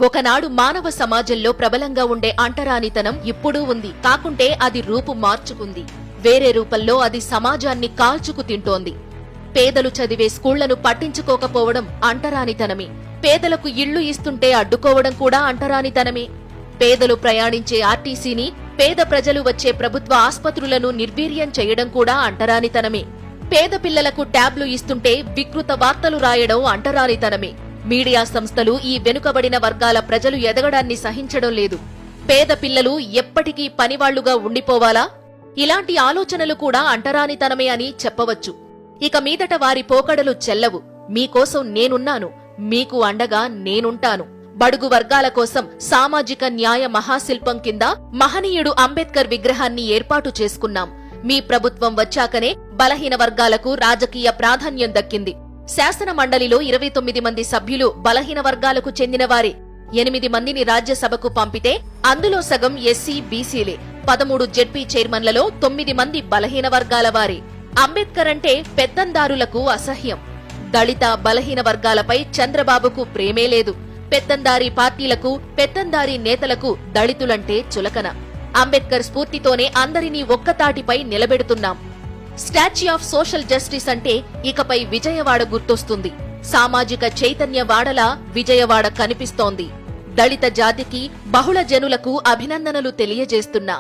ఒకనాడు మానవ సమాజంలో ప్రబలంగా ఉండే అంటరానితనం ఇప్పుడూ ఉంది. కాకుంటే అది రూపు మార్చుకుంది. వేరే రూపంలో అది సమాజాన్ని కాల్చుకు తింటోంది. పేదలు చదివే స్కూళ్లను పట్టించుకోకపోవడం అంటరానితనమే. పేదలకు ఇళ్లు ఇస్తుంటే అడ్డుకోవడం కూడా అంటరానితనమే. పేదలు ప్రయాణించే ఆర్టీసీని, పేద ప్రజలు వచ్చే ప్రభుత్వ ఆస్పత్రులను నిర్వీర్యం చేయడం కూడా అంటరానితనమే. పేద పిల్లలకు ట్యాబ్లు ఇస్తుంటే వికృత వార్తలు రాయడం అంటరానితనమే. మీడియా సంస్థలు ఈ వెనుకబడిన వర్గాల ప్రజలు ఎదగడాన్ని సహించడం లేదు. పేద పిల్లలు ఎప్పటికీ పనివాళ్లుగా ఉండిపోవాలా? ఇలాంటి ఆలోచనలు కూడా అంటరానితనమే అని చెప్పవచ్చు. ఇక మీదట వారి పోకడలు చెల్లవు. మీకోసం నేనున్నాను, మీకు అండగా నేనుంటాను. బడుగు వర్గాల కోసం సామాజిక న్యాయ మహాశిల్పం కింద మహనీయుడు అంబేద్కర్ విగ్రహాన్ని ఏర్పాటు చేసుకున్నాం. మీ ప్రభుత్వం వచ్చాకనే బలహీన వర్గాలకు రాజకీయ ప్రాధాన్యం దక్కింది. శాసన మండలిలో 29 మంది సభ్యులు బలహీన వర్గాలకు చెందినవారే. 8 మందిని రాజ్యసభకు పంపితే అందులో సగం ఎస్సీ, బీసీలే. 13 జెడ్పీ చైర్మన్లలో 9 మంది బలహీన వర్గాల వారే. అంబేద్కర్ అంటే పెత్తందారులకు అసహ్యం. దళిత, బలహీన వర్గాలపై చంద్రబాబుకు ప్రేమే లేదు. పెత్తందారీ పార్టీలకు, పెత్తందారీ నేతలకు దళితులంటే చులకన. అంబేద్కర్ స్ఫూర్తితోనే అందరినీ ఒక్కతాటిపై నిలబెడుతున్నాం. స్టాచ్యూ ఆఫ్ సోషల్ జస్టిస్ అంటే ఇకపై విజయవాడ గుర్తొస్తుంది. సామాజిక చైతన్యవాడలా విజయవాడ కనిపిస్తోంది. దళిత జాతికి, బహుళ జనులకు అభినందనలు తెలియజేస్తున్నా.